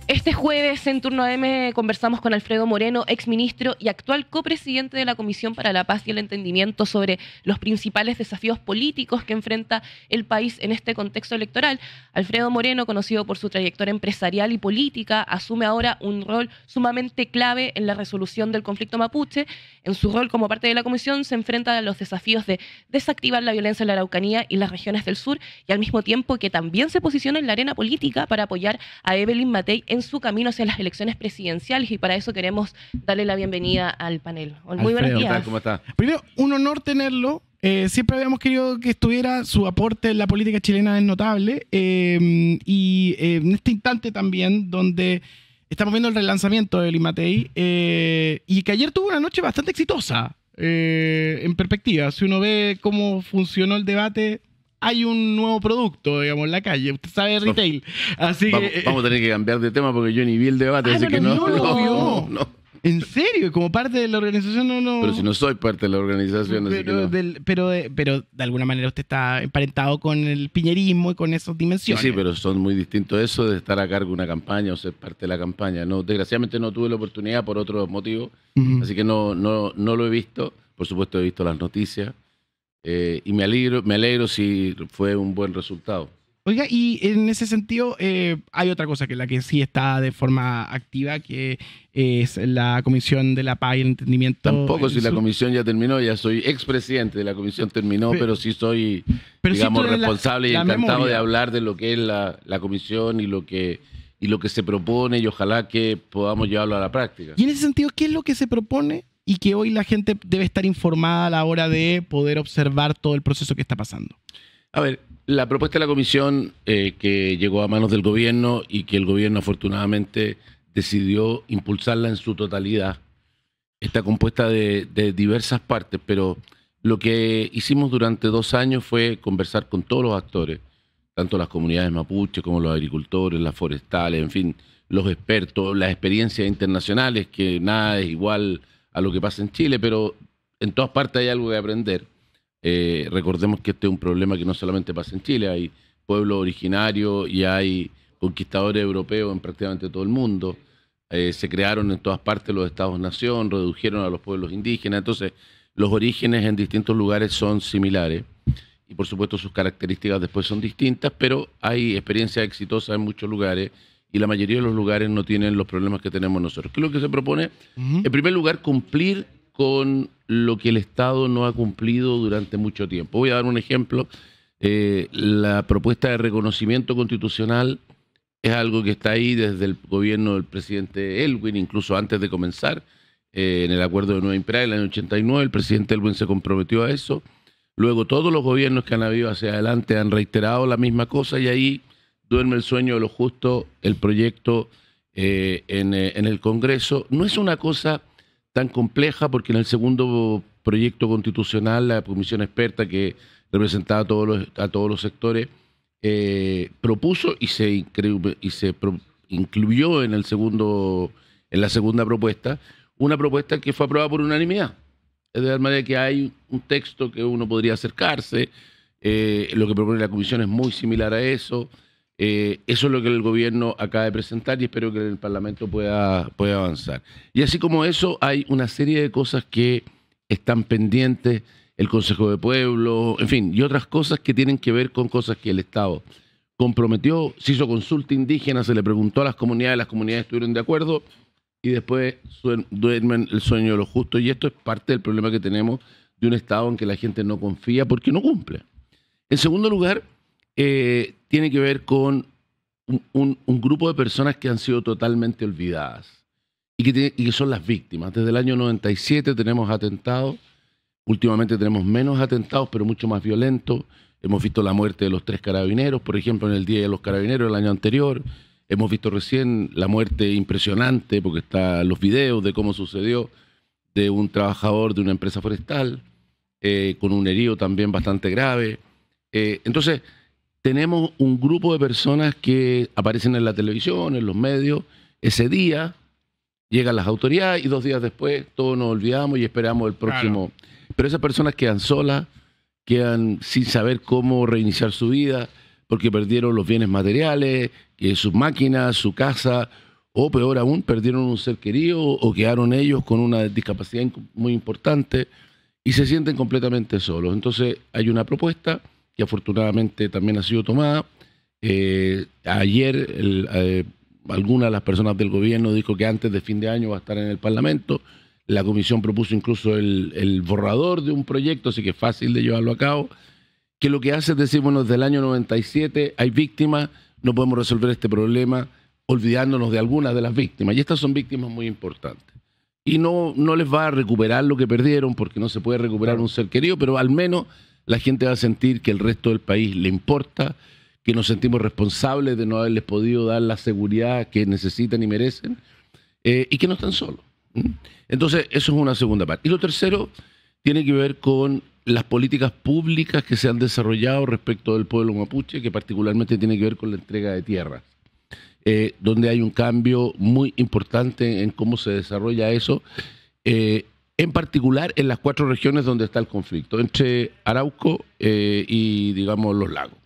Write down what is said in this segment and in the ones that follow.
Este jueves, en Turno AM, conversamos con Alfredo Moreno, exministro y actual copresidente de la Comisión para la Paz y el Entendimiento, sobre los principales desafíos políticos que enfrenta el país en este contexto electoral. Alfredo Moreno, conocido por su trayectoria empresarial y política, asume ahora un rol sumamente clave en la resolución del conflicto mapuche. En su rol como parte de la Comisión se enfrenta a los desafíos de desactivar la violencia en la Araucanía y las regiones del sur, y al mismo tiempo que también se posiciona en la arena política para apoyar a Evelyn Matei en su camino hacia las elecciones presidenciales, y para eso queremos darle la bienvenida al panel. Muy buenos días. ¿Qué tal? ¿Cómo está? Primero, un honor tenerlo. Siempre habíamos querido que estuviera. Su aporte en la política chilena es notable. Y en este instante también, donde estamos viendo el relanzamiento de Evelyn Matei, y que ayer tuvo una noche bastante exitosa, en perspectiva. Si uno ve cómo funcionó el debate, hay un nuevo producto, digamos, en la calle. Usted sabe retail. Así que Vamos a tener que cambiar de tema porque yo ni vi el debate, así que no lo vio. no. ¿En serio? Como parte de la organización no. Pero si no soy parte de la organización, así que no. Pero de alguna manera usted está emparentado con el piñerismo y con esas dimensiones. Sí, pero son muy distintos eso de estar a cargo de una campaña o ser parte de la campaña. No, desgraciadamente no tuve la oportunidad por otros motivos, así que no lo he visto. Por supuesto he visto las noticias, y me alegro si fue un buen resultado. Oiga, y en ese sentido hay otra cosa que la que sí está de forma activa, que es la Comisión de la Paz y el Entendimiento. Tampoco, si la comisión ya terminó, ya soy expresidente de la comisión, terminó, pero sí soy, digamos, responsable y encantado de hablar de lo que es la comisión y lo que se propone, y ojalá que podamos llevarlo a la práctica. Y en ese sentido, ¿qué es lo que se propone y que hoy la gente debe estar informada a la hora de poder observar todo el proceso que está pasando? A ver, la propuesta de la comisión que llegó a manos del gobierno y que el gobierno afortunadamente decidió impulsarla en su totalidad, está compuesta de diversas partes, pero lo que hicimos durante 2 años fue conversar con todos los actores, tanto las comunidades mapuches como los agricultores, las forestales, en fin, los expertos, las experiencias internacionales, que nada es igual a lo que pasa en Chile, pero en todas partes hay algo que aprender. Recordemos que este es un problema que no solamente pasa en Chile, hay pueblos originarios y hay conquistadores europeos en prácticamente todo el mundo. Se crearon en todas partes los estados-nación, redujeron a los pueblos indígenas, entonces los orígenes en distintos lugares son similares y por supuesto sus características después son distintas, pero hay experiencias exitosas en muchos lugares y la mayoría de los lugares no tienen los problemas que tenemos nosotros. ¿Qué es lo que se propone? En primer lugar, cumplir con lo que el Estado no ha cumplido durante mucho tiempo. Voy a dar un ejemplo. La propuesta de reconocimiento constitucional es algo que está ahí desde el gobierno del presidente Elwin, incluso antes de comenzar, en el acuerdo de Nueva Imperial, en el año 89, el presidente Elwin se comprometió a eso. Luego todos los gobiernos que han habido hacia adelante han reiterado la misma cosa, y ahí duerme el sueño de lo justo el proyecto en el Congreso. No es una cosa tan compleja, porque en el segundo proyecto constitucional la comisión experta que representaba a todos los sectores propuso y se incluyó en la segunda propuesta, una propuesta que fue aprobada por unanimidad. Es de tal manera que hay un texto que uno podría acercarse. Lo que propone la comisión es muy similar a eso. Eso es lo que el gobierno acaba de presentar y espero que el Parlamento pueda avanzar. Y así como eso, hay una serie de cosas que están pendientes, el Consejo de Pueblo, en fin, y otras cosas que tienen que ver con cosas que el Estado comprometió. Se hizo consulta indígena, se le preguntó a las comunidades estuvieron de acuerdo, y después duermen el sueño de los justos, y esto es parte del problema que tenemos de un Estado en que la gente no confía porque no cumple. En segundo lugar, tiene que ver con un grupo de personas que han sido totalmente olvidadas y que son las víctimas. Desde el año 97 tenemos atentados, últimamente tenemos menos atentados, pero mucho más violentos. Hemos visto la muerte de los 3 carabineros, por ejemplo, en el Día de los Carabineros el año anterior. Hemos visto recién la muerte impresionante, porque están los videos de cómo sucedió, de un trabajador de una empresa forestal, con un herido también bastante grave. Entonces, tenemos un grupo de personas que aparecen en la televisión, en los medios. Ese día llegan las autoridades y 2 días después todos nos olvidamos y esperamos el próximo. Claro. Pero esas personas quedan solas, quedan sin saber cómo reiniciar su vida, porque perdieron los bienes materiales, sus máquinas, su casa, o peor aún, perdieron un ser querido o quedaron ellos con una discapacidad muy importante y se sienten completamente solos. Entonces hay una propuesta que afortunadamente también ha sido tomada. Ayer alguna de las personas del gobierno dijo que antes de fin de año va a estar en el Parlamento. La comisión propuso incluso el borrador de un proyecto, así que es fácil de llevarlo a cabo, que lo que hace es decir, bueno, desde el año 97 hay víctimas, no podemos resolver este problema olvidándonos de algunas de las víctimas. Y estas son víctimas muy importantes. Y no les va a recuperar lo que perdieron, porque no se puede recuperar un ser querido, pero al menos la gente va a sentir que el resto del país le importa, que nos sentimos responsables de no haberles podido dar la seguridad que necesitan y merecen, y que no están solos. Entonces, eso es una segunda parte. Y lo tercero tiene que ver con las políticas públicas que se han desarrollado respecto del pueblo mapuche, que particularmente tiene que ver con la entrega de tierras, donde hay un cambio muy importante en cómo se desarrolla eso, en particular en las 4 regiones donde está el conflicto, entre Arauco y, digamos, los lagos.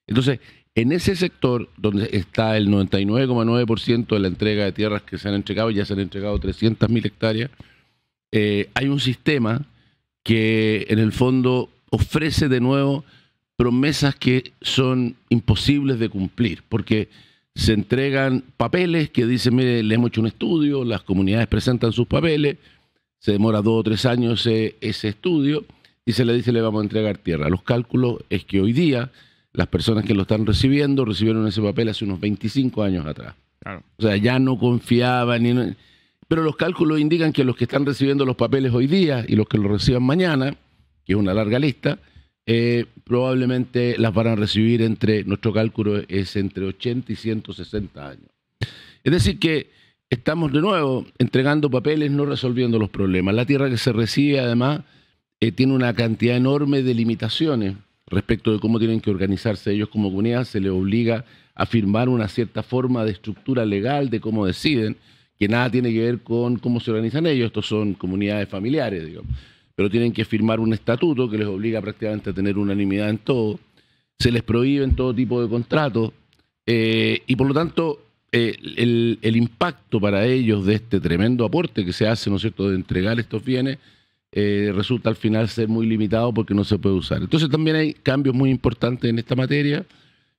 Entonces, en ese sector donde está el 99,9% de la entrega de tierras que se han entregado, ya se han entregado 300.000 hectáreas, hay un sistema que en el fondo ofrece de nuevo promesas que son imposibles de cumplir, porque se entregan papeles que dicen, mire, le hemos hecho un estudio, las comunidades presentan sus papeles, se demora 2 o 3 años ese estudio y se le dice, le vamos a entregar tierra. Los cálculos es que hoy día las personas que lo están recibiendo recibieron ese papel hace unos 25 años atrás. Claro. O sea, ya no confiaban. Pero los cálculos indican que los que están recibiendo los papeles hoy día y los que los reciban mañana, que es una larga lista, probablemente las van a recibir nuestro cálculo es entre 80 y 160 años. Es decir que estamos de nuevo entregando papeles, no resolviendo los problemas. La tierra que se recibe además tiene una cantidad enorme de limitaciones respecto de cómo tienen que organizarse ellos como comunidad. Se les obliga a firmar una cierta forma de estructura legal de cómo deciden, que nada tiene que ver con cómo se organizan ellos. Estos son comunidades familiares, digamos. Pero tienen que firmar un estatuto que les obliga prácticamente a tener unanimidad en todo. Se les prohíben todo tipo de contratos y por lo tanto el impacto para ellos de este tremendo aporte que se hace, ¿no es cierto?, de entregar estos bienes, resulta al final ser muy limitado porque no se puede usar. Entonces también hay cambios muy importantes en esta materia,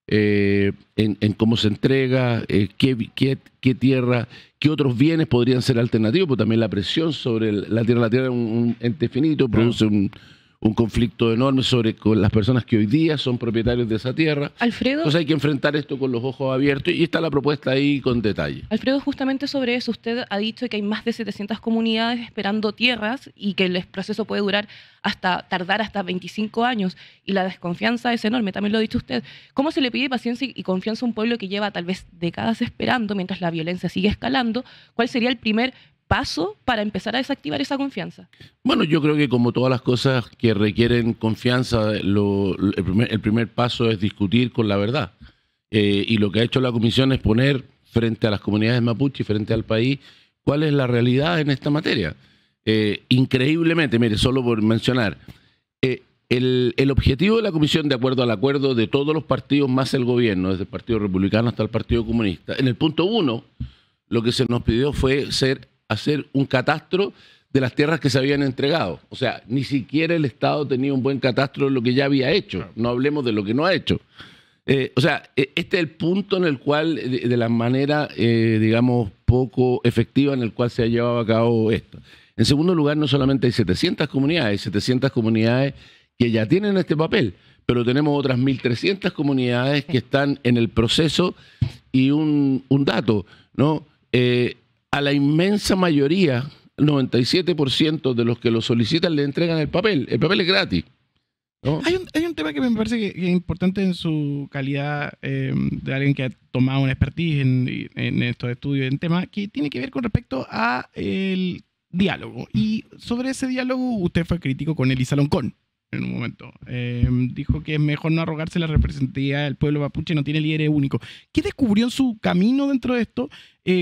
en cómo se entrega, qué tierra, qué otros bienes podrían ser alternativos, porque también la presión sobre la tierra es un ente finito, produce un conflicto enorme con las personas que hoy día son propietarios de esa tierra. Alfredo, entonces hay que enfrentar esto con los ojos abiertos y está la propuesta ahí con detalle. Alfredo, justamente sobre eso, usted ha dicho que hay más de 700 comunidades esperando tierras y que el proceso puede tardar hasta 25 años y la desconfianza es enorme, también lo ha dicho usted. ¿Cómo se le pide paciencia y confianza a un pueblo que lleva tal vez décadas esperando mientras la violencia sigue escalando? ¿Cuál sería el primer paso para empezar a desactivar esa confianza? Bueno, yo creo que como todas las cosas que requieren confianza, el primer paso es discutir con la verdad. Y lo que ha hecho la Comisión es poner frente a las comunidades mapuche y frente al país cuál es la realidad en esta materia. Increíblemente, mire, solo por mencionar, el objetivo de la Comisión, de acuerdo al acuerdo de todos los partidos más el gobierno, desde el Partido Republicano hasta el Partido Comunista, en el punto 1, lo que se nos pidió fue hacer un catastro de las tierras que se habían entregado. O sea, ni siquiera el Estado tenía un buen catastro de lo que ya había hecho. No hablemos de lo que no ha hecho. O sea, este es el punto en el cual, de la manera, digamos, poco efectiva en el cual se ha llevado a cabo esto. En segundo lugar, no solamente hay 700 comunidades que ya tienen este papel, pero tenemos otras 1.300 comunidades que están en el proceso y un dato, ¿no? A la inmensa mayoría, el 97% de los que lo solicitan le entregan el papel. El papel es gratis, ¿no? Hay un tema que me parece que es importante en su calidad de alguien que ha tomado una expertise en estos estudios, en temas que tiene que ver con respecto a el diálogo. Y sobre ese diálogo usted fue crítico con Elisa Loncón en un momento. Dijo que es mejor no arrogarse la representatividad del pueblo mapuche, no tiene líderes únicos. ¿Qué descubrió en su camino dentro de esto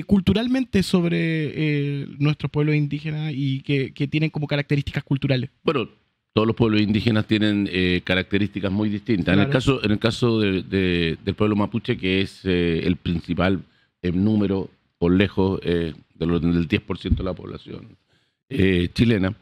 culturalmente sobre nuestros pueblos indígenas y que tienen como características culturales? Bueno, todos los pueblos indígenas tienen características muy distintas. Claro. En el caso del pueblo mapuche, que es el principal número por lejos del orden del 10% de la población chilena.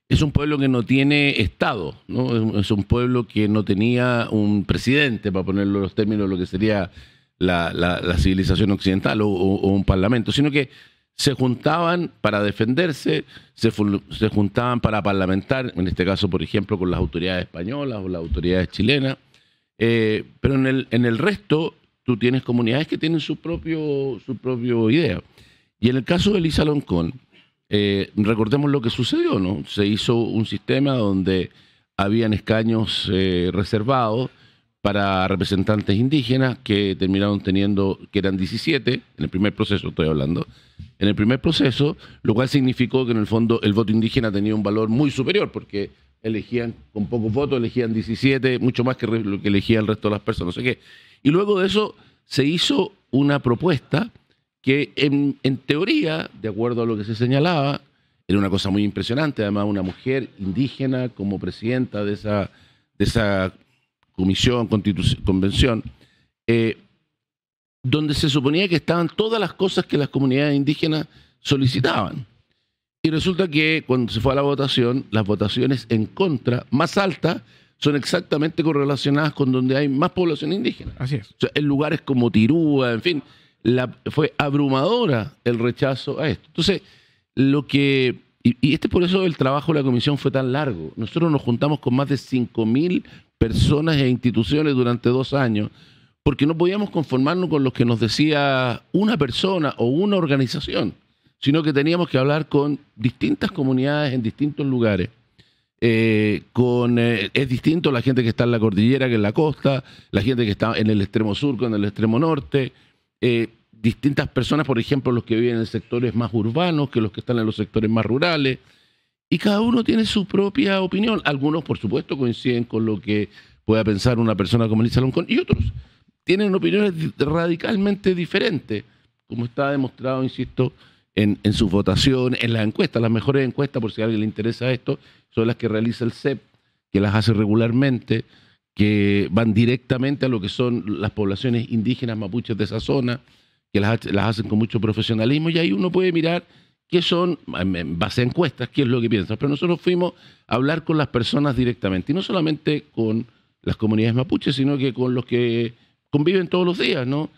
Es un pueblo que no tiene Estado, ¿no? Es un pueblo que no tenía un presidente, para ponerlo en los términos de lo que sería la civilización occidental o un parlamento, sino que se juntaban para defenderse, se juntaban para parlamentar, en este caso, por ejemplo, con las autoridades españolas o las autoridades chilenas, pero en el resto tú tienes comunidades que tienen su propio idea. Y en el caso de Elisa Loncón, recordemos lo que sucedió, ¿no? Se hizo un sistema donde habían escaños reservados para representantes indígenas que terminaron teniendo, que eran 17, en el primer proceso estoy hablando, en el primer proceso, lo cual significó que en el fondo el voto indígena tenía un valor muy superior, porque elegían, con pocos votos, elegían 17, mucho más que lo que elegía el resto de las personas, no sé qué. Y luego de eso se hizo una propuesta que en teoría, de acuerdo a lo que se señalaba, era una cosa muy impresionante, además una mujer indígena como presidenta de esa convención, donde se suponía que estaban todas las cosas que las comunidades indígenas solicitaban. Y resulta que cuando se fue a la votación, las votaciones en contra más altas son exactamente correlacionadas con donde hay más población indígena. Así es. O sea, en lugares como Tirúa, en fin, fue abrumadora el rechazo a esto. Entonces, por eso el trabajo de la comisión fue tan largo. Nosotros nos juntamos con más de 5.000 personas e instituciones durante 2 años, porque no podíamos conformarnos con lo que nos decía una persona o una organización, sino que teníamos que hablar con distintas comunidades en distintos lugares. Es distinto la gente que está en la cordillera que en la costa, la gente que está en el extremo sur con el extremo norte, distintas personas, por ejemplo, los que viven en sectores más urbanos que los que están en los sectores más rurales, y cada uno tiene su propia opinión. Algunos, por supuesto, coinciden con lo que pueda pensar una persona como Elisa Loncón, y otros tienen opiniones radicalmente diferentes, como está demostrado, insisto, en sus votaciones, en las encuestas. Las mejores encuestas, por si a alguien le interesa esto, son las que realiza el CEP, que las hace regularmente, que van directamente a lo que son las poblaciones indígenas mapuches de esa zona, que las hacen con mucho profesionalismo, y ahí uno puede mirar qué son, en base a encuestas, qué es lo que piensan. Pero nosotros fuimos a hablar con las personas directamente, y no solamente con las comunidades mapuches, sino que con los que conviven todos los días, ¿no?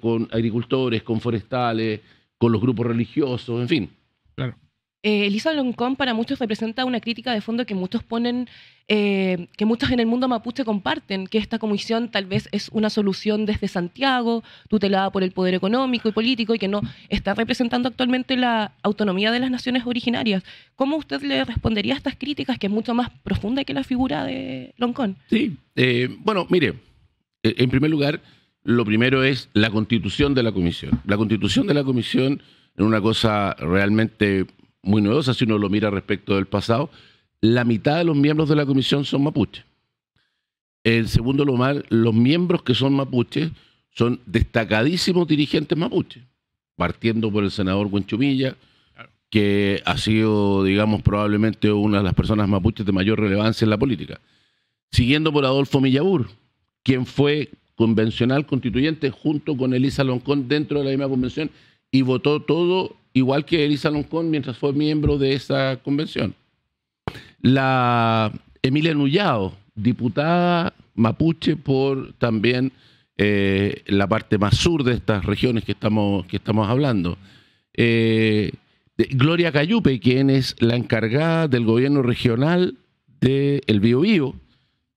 Con agricultores, con forestales, con los grupos religiosos, en fin. Claro. Elisa Loncón para muchos representa una crítica de fondo que muchos ponen, que muchos en el mundo mapuche comparten, que esta comisión tal vez es una solución desde Santiago, tutelada por el poder económico y político, y que no está representando actualmente la autonomía de las naciones originarias. ¿Cómo usted le respondería a estas críticas, que es mucho más profunda que la figura de Loncón? Sí, bueno, mire, en primer lugar, lo primero es la constitución de la comisión. La constitución de la comisión es una cosa realmente muy novedosa si uno lo mira respecto del pasado. La mitad de los miembros de la comisión son mapuches. En segundo lugar, los miembros que son mapuches son destacadísimos dirigentes mapuches, partiendo por el senador Huenchumilla, que ha sido, digamos, probablemente una de las personas mapuches de mayor relevancia en la política. Siguiendo por Adolfo Millabur, quien fue convencional constituyente junto con Elisa Loncón dentro de la misma convención, y votó todo igual que Elisa Loncón mientras fue miembro de esa convención. La Emilia Nullao, diputada mapuche por también la parte más sur de estas regiones que estamos hablando. Gloria Cayupe, quien es la encargada del gobierno regional del Biobío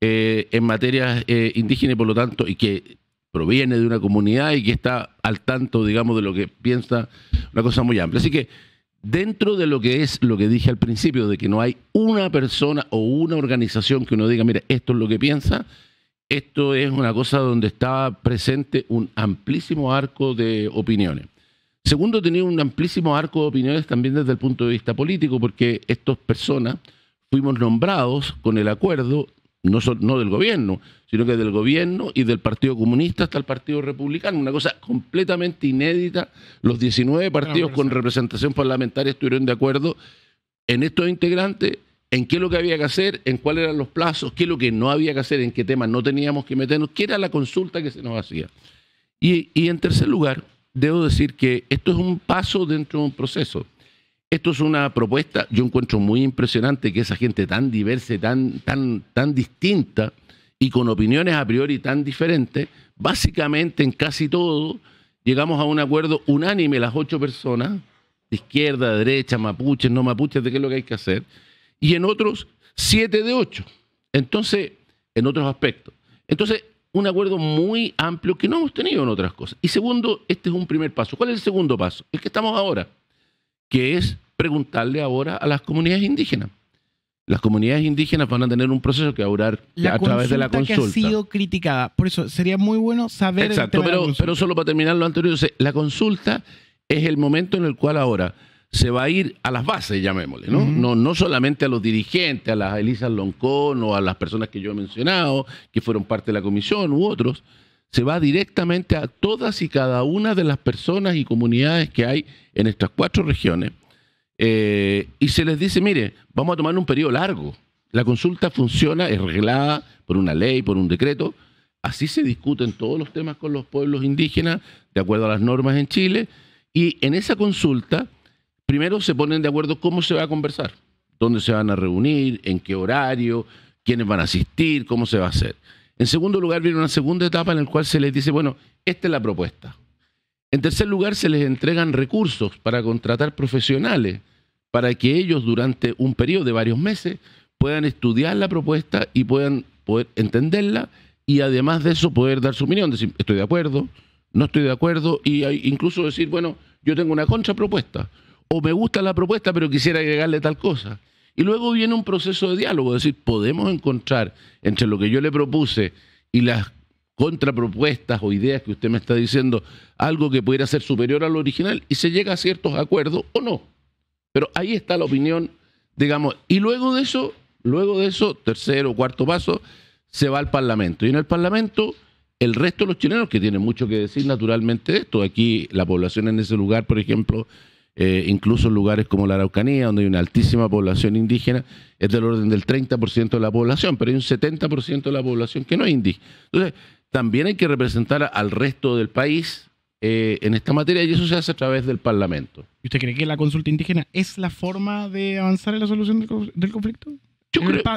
en materia indígena, y por lo tanto, y que proviene de una comunidad y que está al tanto, digamos, de lo que piensa, una cosa muy amplia. Así que dentro de lo que es lo que dije al principio, de que no hay una persona o una organización que uno diga, mira, esto es lo que piensa, esto es una cosa donde estaba presente un amplísimo arco de opiniones. Segundo, tenía un amplísimo arco de opiniones también desde el punto de vista político, porque estas personas fuimos nombrados con el acuerdo, no del gobierno, sino que del gobierno y del Partido Comunista hasta el Partido Republicano, una cosa completamente inédita. Los 19 partidos con representación parlamentaria estuvieron de acuerdo en estos integrantes, en qué es lo que había que hacer, en cuáles eran los plazos, qué es lo que no había que hacer, en qué temas no teníamos que meternos, qué era la consulta que se nos hacía. Y en tercer lugar, debo decir que esto es un paso dentro de un proceso. Esto es una propuesta, yo encuentro muy impresionante que esa gente tan diversa, tan distinta y con opiniones a priori tan diferentes, básicamente en casi todo llegamos a un acuerdo unánime las 8 personas, de izquierda, de derecha, mapuches, no mapuches, de qué es lo que hay que hacer, y en otros 7 de 8. Entonces, en otros aspectos. Entonces, un acuerdo muy amplio que no hemos tenido en otras cosas. Y segundo, este es un primer paso. ¿Cuál es el segundo paso? El que estamos ahora, que es preguntarle ahora a las comunidades indígenas. Las comunidades indígenas van a tener un proceso que va a durar a través de la consulta. Que ha sido criticada. Por eso sería muy bueno saber. Exacto, pero solo para terminar lo anterior, la consulta es el momento en el cual ahora se va a ir a las bases, llamémosle, ¿no? No solamente a los dirigentes, a las Elisa Loncón o a las personas que yo he mencionado, que fueron parte de la comisión u otros, se va directamente a todas y cada una de las personas y comunidades que hay en estas 4 regiones. Y se les dice, mire, vamos a tomar un periodo largo. La consulta funciona, es reglada por una ley, por un decreto. Así se discuten todos los temas con los pueblos indígenas, de acuerdo a las normas en Chile. Y en esa consulta, primero se ponen de acuerdo cómo se va a conversar, dónde se van a reunir, en qué horario, quiénes van a asistir, cómo se va a hacer. En segundo lugar, viene una segunda etapa en la cual se les dice, bueno, esta es la propuesta. En tercer lugar, se les entregan recursos para contratar profesionales para que ellos durante un periodo de varios meses puedan estudiar la propuesta y puedan poder entenderla y además de eso poder dar su opinión, decir, estoy de acuerdo, no estoy de acuerdo, y incluso decir, bueno, yo tengo una contrapropuesta, o me gusta la propuesta pero quisiera agregarle tal cosa. Y luego viene un proceso de diálogo, es decir, podemos encontrar entre lo que yo le propuse y las contrapropuestas o ideas que usted me está diciendo, algo que pudiera ser superior a lo original y se llega a ciertos acuerdos o no. Pero ahí está la opinión, digamos, y luego de eso, tercer o cuarto paso, se va al Parlamento. Y en el Parlamento, el resto de los chilenos, que tienen mucho que decir naturalmente de esto, aquí la población en ese lugar, por ejemplo, incluso en lugares como la Araucanía, donde hay una altísima población indígena, es del orden del 30% de la población, pero hay un 70% de la población que no es indígena. Entonces, también hay que representar al resto del país en esta materia y eso se hace a través del Parlamento. ¿Y usted cree que la consulta indígena es la forma de avanzar en la solución del conflicto?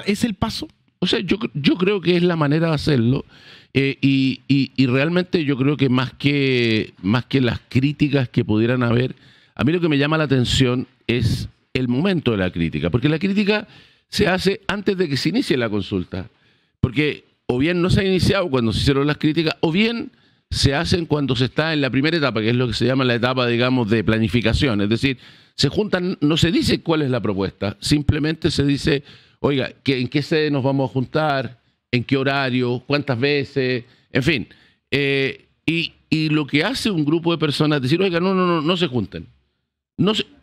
¿Es el paso? O sea, yo creo que es la manera de hacerlo y realmente yo creo que más que las críticas que pudieran haber, a mí lo que me llama la atención es el momento de la crítica, porque la crítica se hace antes de que se inicie la consulta, porque o bien no se ha iniciado cuando se hicieron las críticas, o bien se hacen cuando se está en la primera etapa, que es lo que se llama la etapa, digamos, de planificación. Es decir, se juntan, no se dice cuál es la propuesta, simplemente se dice, oiga, ¿en qué sede nos vamos a juntar? ¿En qué horario? ¿Cuántas veces? En fin. Y lo que hace un grupo de personas es decir, oiga, no se junten.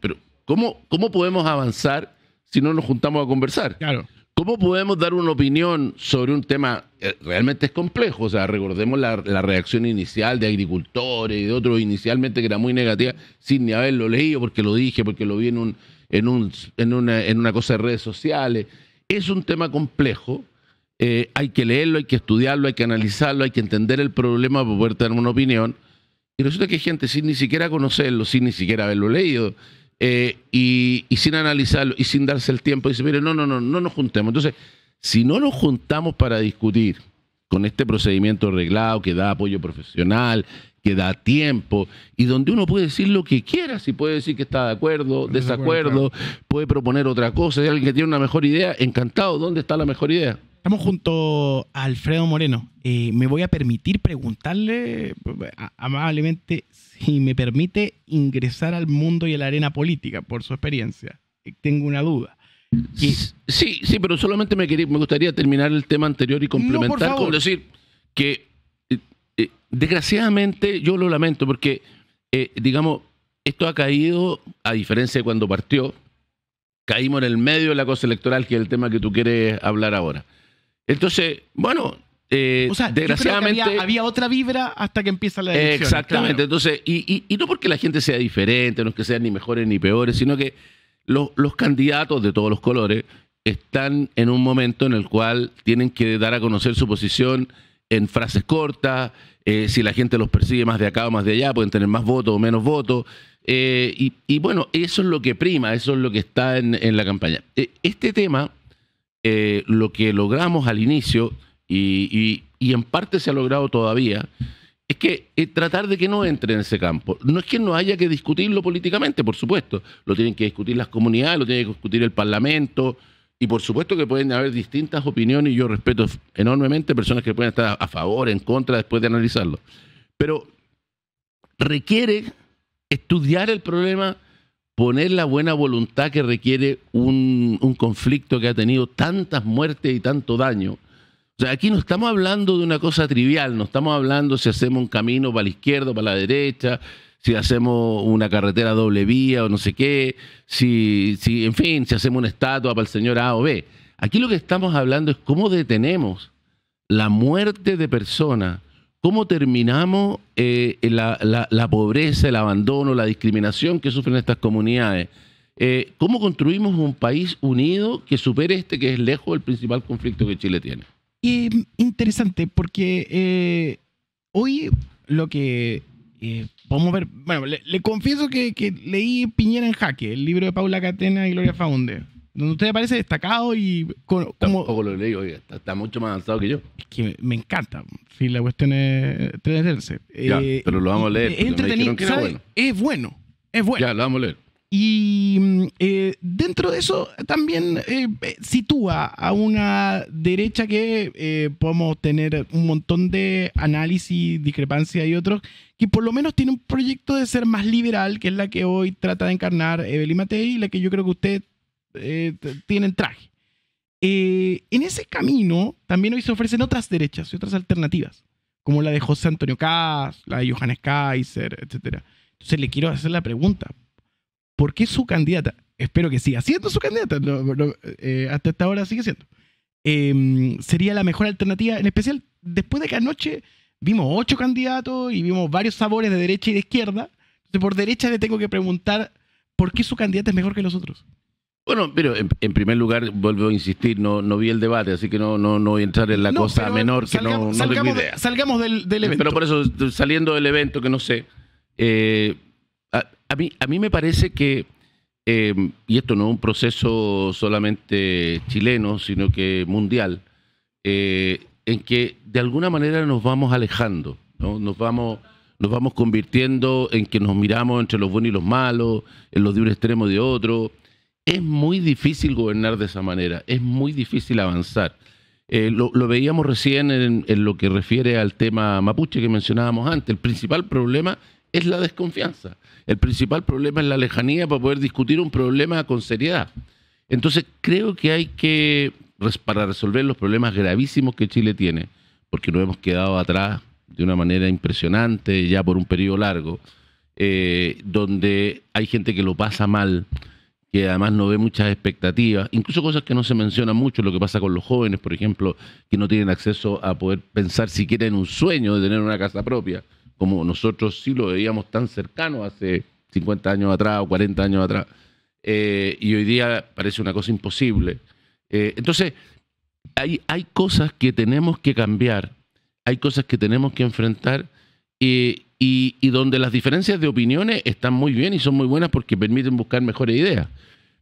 Pero ¿cómo podemos avanzar si no nos juntamos a conversar? Claro. ¿Cómo podemos dar una opinión sobre un tema realmente es complejo? O sea, recordemos la reacción inicial de agricultores y de otros inicialmente que era muy negativa, sin ni haberlo leído, porque lo dije, porque lo vi en una cosa de redes sociales. Es un tema complejo, hay que leerlo, hay que estudiarlo, hay que analizarlo, hay que entender el problema para poder tener una opinión. Y resulta que hay gente sin ni siquiera conocerlo, sin ni siquiera haberlo leído, y sin analizarlo y sin darse el tiempo, dice, mire, no nos juntemos. Entonces, si no nos juntamos para discutir con este procedimiento reglado que da apoyo profesional, que da tiempo, y donde uno puede decir lo que quiera, si puede decir que está de acuerdo, desacuerdo, puede proponer otra cosa, si hay alguien que tiene una mejor idea, encantado, ¿dónde está la mejor idea? Estamos junto a Alfredo Moreno. Me voy a permitir preguntarle amablemente si me permite ingresar al mundo y a la arena política por su experiencia. Tengo una duda. Sí, pero solamente me gustaría terminar el tema anterior y complementar con decir que desgraciadamente yo lo lamento porque, digamos, esto ha caído, a diferencia de cuando partió, caímos en el medio de la cosa electoral, que es el tema que tú quieres hablar ahora. Entonces, bueno, o sea, desgraciadamente había otra vibra hasta que empieza la elección. Exactamente, claro. Entonces, y no porque la gente sea diferente, no es que sean ni mejores ni peores, sino que los candidatos de todos los colores están en un momento en el cual tienen que dar a conocer su posición en frases cortas, si la gente los persigue más de acá o más de allá, pueden tener más votos o menos votos. Y bueno, eso es lo que prima, eso es lo que está en la campaña. Este tema, lo que logramos al inicio, y en parte se ha logrado todavía, es que tratar de que no entre en ese campo. No es que no haya que discutirlo políticamente, por supuesto. Lo tienen que discutir las comunidades, lo tiene que discutir el Parlamento, y por supuesto que pueden haber distintas opiniones, y yo respeto enormemente personas que pueden estar a favor, en contra, después de analizarlo. Pero requiere estudiar el problema, poner la buena voluntad que requiere un conflicto que ha tenido tantas muertes y tanto daño. O sea, aquí no estamos hablando de una cosa trivial, no estamos hablando si hacemos un camino para la izquierda o para la derecha, si hacemos una carretera doble vía o no sé qué, en fin, si hacemos una estatua para el señor A o B. Aquí lo que estamos hablando es cómo detenemos la muerte de personas, cómo terminamos la pobreza, el abandono, la discriminación que sufren estas comunidades. ¿Cómo construimos un país unido que supere que es lejos el principal conflicto que Chile tiene? Interesante, porque hoy lo que podemos ver, bueno, le confieso que leí Piñera en Jaque, el libro de Paula Catena y Gloria Faunde, donde usted aparece destacado y como... Tampoco lo leí, oiga, está mucho más avanzado que yo. Es que me encanta, si la cuestión es entretenerse. Ya, pero lo vamos a leer. Es entretenido, ¿sabe? Es bueno. Ya, lo vamos a leer. Y dentro de eso también sitúa a una derecha que podemos tener un montón de análisis, discrepancias y otros, que por lo menos tiene un proyecto de ser más liberal, que es la que hoy trata de encarnar Evelyn Matei, y la que yo creo que usted tiene en traje. En ese camino también hoy se ofrecen otras derechas y otras alternativas, como la de José Antonio Kast, la de Johannes Kaiser, etc. Entonces le quiero hacer la pregunta: ¿por qué su candidata? Espero que siga siendo su candidata, hasta esta hora sigue siendo. Sería la mejor alternativa, en especial después de que anoche vimos 8 candidatos y vimos varios sabores de derecha y de izquierda. Entonces, por derecha le tengo que preguntar por qué su candidata es mejor que los otros. Bueno, pero en primer lugar, vuelvo a insistir, no vi el debate, así que no voy a entrar en la cosa menor que no tengo idea. Salgamos del evento. Pero por eso, saliendo del evento, que no sé, a mí me parece que, y esto no es un proceso solamente chileno, sino que mundial, en que de alguna manera nos vamos alejando, ¿no? Nos vamos convirtiendo en que nos miramos entre los buenos y los malos, en los de un extremo y de otro. Es muy difícil gobernar de esa manera, es muy difícil avanzar. Lo veíamos recién en lo que refiere al tema mapuche que mencionábamos antes. El principal problema es la desconfianza. El principal problema es la lejanía para poder discutir un problema con seriedad. Entonces, creo que hay que, para resolver los problemas gravísimos que Chile tiene, porque nos hemos quedado atrás de una manera impresionante ya por un periodo largo, donde hay gente que lo pasa mal, que además no ve muchas expectativas, incluso cosas que no se mencionan mucho, lo que pasa con los jóvenes, por ejemplo, que no tienen acceso a poder pensar siquiera en un sueño de tener una casa propia, como nosotros sí lo veíamos tan cercano hace 50 años atrás o 40 años atrás, y hoy día parece una cosa imposible. Entonces, hay cosas que tenemos que cambiar, hay cosas que tenemos que enfrentar, y donde las diferencias de opiniones están muy bien y son muy buenas porque permiten buscar mejores ideas.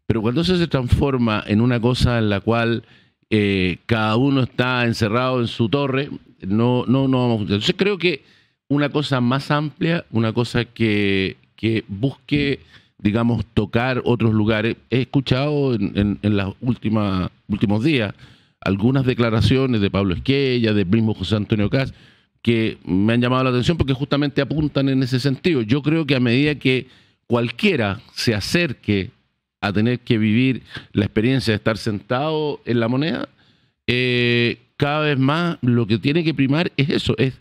Pero cuando eso se transforma en una cosa en la cual cada uno está encerrado en su torre, no vamos a... Entonces creo que una cosa más amplia, una cosa que busque, digamos, tocar otros lugares. He escuchado en los últimos días algunas declaraciones de Pablo Esquella, del mismo José Antonio Kast, que me han llamado la atención porque justamente apuntan en ese sentido. Yo creo que a medida que cualquiera se acerque a tener que vivir la experiencia de estar sentado en la moneda, cada vez más lo que tiene que primar es eso, es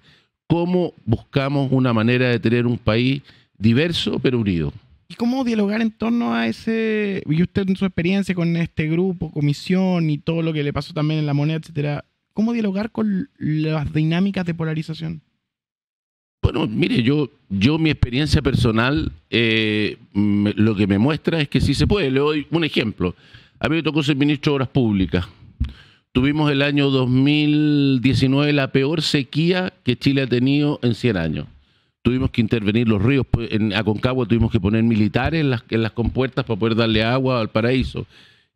cómo buscamos una manera de tener un país diverso pero unido. ¿Y cómo dialogar en torno a ese, y usted en su experiencia con este grupo, comisión y todo lo que le pasó también en la moneda, etcétera, cómo dialogar con las dinámicas de polarización? Bueno, mire, yo mi experiencia personal, lo que me muestra es que sí se puede. Le doy un ejemplo. A mí me tocó ser ministro de Obras Públicas. tuvimos el año 2019 la peor sequía que Chile ha tenido en 100 años. Tuvimos que intervenir los ríos. En Aconcagua tuvimos que poner militares en las compuertas para poder darle agua al paraíso.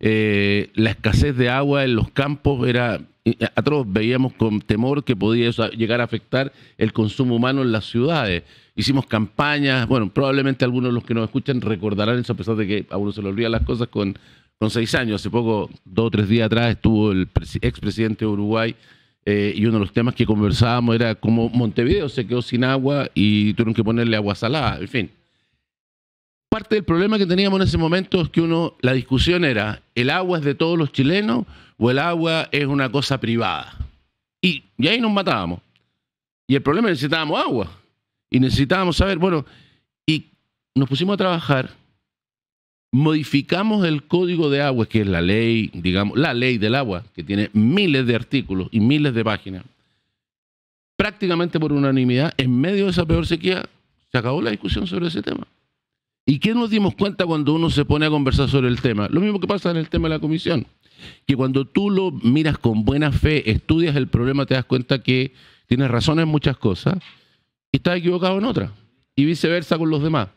La escasez de agua en los campos era atroz. Veíamos con temor que podía llegar a afectar el consumo humano en las ciudades. Hicimos campañas, bueno, probablemente algunos de los que nos escuchan recordarán eso, a pesar de que a uno se le olvidan las cosas con 6 años. Hace poco, 2 o 3 días atrás, estuvo el expresidente de Uruguay y uno de los temas que conversábamos era cómo Montevideo se quedó sin agua y tuvieron que ponerle agua salada, en fin. Parte del problema que teníamos en ese momento es que la discusión era, ¿el agua es de todos los chilenos o el agua es una cosa privada? Y ahí nos matábamos. Y el problema es que necesitábamos agua. Y necesitábamos saber, bueno, y nos pusimos a trabajar, modificamos el código de agua, que es la ley, digamos, la ley del agua, que tiene miles de artículos y miles de páginas. Prácticamente por unanimidad, en medio de esa peor sequía, se acabó la discusión sobre ese tema. ¿Y qué nos dimos cuenta cuando uno se pone a conversar sobre el tema? Lo mismo que pasa en el tema de la comisión, que cuando tú lo miras con buena fe, estudias el problema, te das cuenta que tienes razón en muchas cosas y estás equivocado en otras, y viceversa con los demás.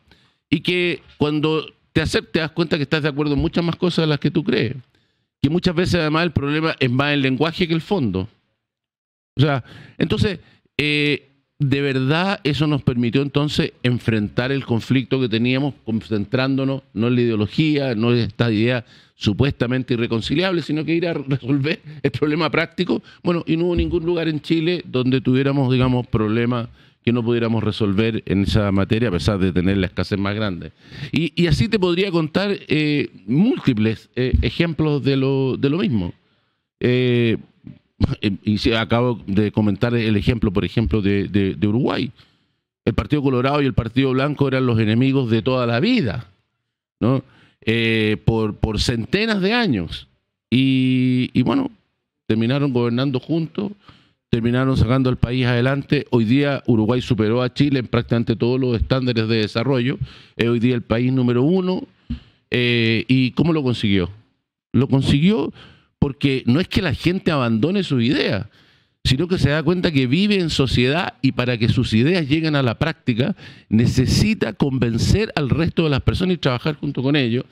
Y que cuando te das cuenta que estás de acuerdo en muchas más cosas de las que tú crees, que muchas veces además el problema es más el lenguaje que el fondo. O sea, entonces, de verdad eso nos permitió entonces enfrentar el conflicto que teníamos, concentrándonos no en la ideología, no en esta idea supuestamente irreconciliable, sino que ir a resolver el problema práctico. Bueno, y no hubo ningún lugar en Chile donde tuviéramos, digamos, problemas que no pudiéramos resolver en esa materia, a pesar de tener la escasez más grande. Y así te podría contar múltiples ejemplos de lo mismo. Y sí, acabo de comentar el ejemplo, por ejemplo, de Uruguay. El Partido Colorado y el Partido Blanco eran los enemigos de toda la vida, ¿no? Por centenas de años. Y bueno, terminaron gobernando juntos, terminaron sacando al país adelante. Hoy día Uruguay superó a Chile en prácticamente todos los estándares de desarrollo. Es hoy día el país número 1. ¿Y cómo lo consiguió? Lo consiguió porque no es que la gente abandone sus ideas, sino que se da cuenta que vive en sociedad y para que sus ideas lleguen a la práctica necesita convencer al resto de las personas y trabajar junto con ellos.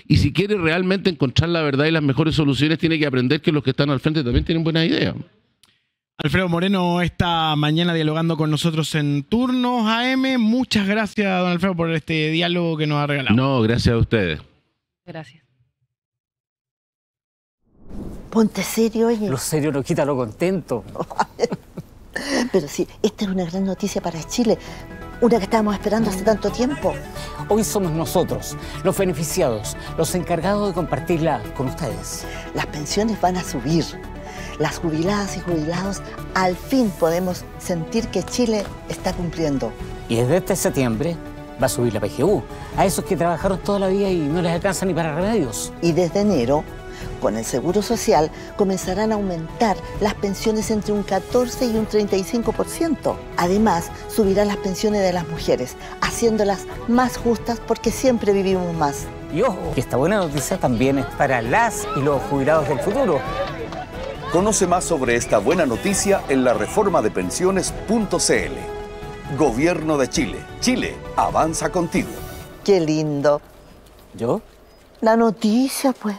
Y si quiere realmente encontrar la verdad y las mejores soluciones, tiene que aprender que los que están al frente también tienen buenas ideas. Alfredo Moreno esta mañana dialogando con nosotros en Turnos AM. Muchas gracias, don Alfredo, por este diálogo que nos ha regalado. No, gracias a ustedes. Gracias. Ponte serio, oye. Lo serio no quita lo contento. Pero sí, esta es una gran noticia para Chile. Una que estábamos esperando hace tanto tiempo. Hoy somos nosotros, los beneficiados, los encargados de compartirla con ustedes. Las pensiones van a subir. Las jubiladas y jubilados al fin podemos sentir que Chile está cumpliendo. Y desde este septiembre va a subir la PGU. A esos que trabajaron toda la vida y no les alcanza ni para remedios. Y desde enero, con el Seguro Social, comenzarán a aumentar las pensiones entre un 14 y un 35%. Además, subirán las pensiones de las mujeres, haciéndolas más justas porque siempre vivimos más. Y ojo, que esta buena noticia también es para las y los jubilados del futuro. Conoce más sobre esta buena noticia en lareformadepensiones.cl. Gobierno de Chile. Chile avanza contigo. Qué lindo. ¿Yo? La noticia, pues.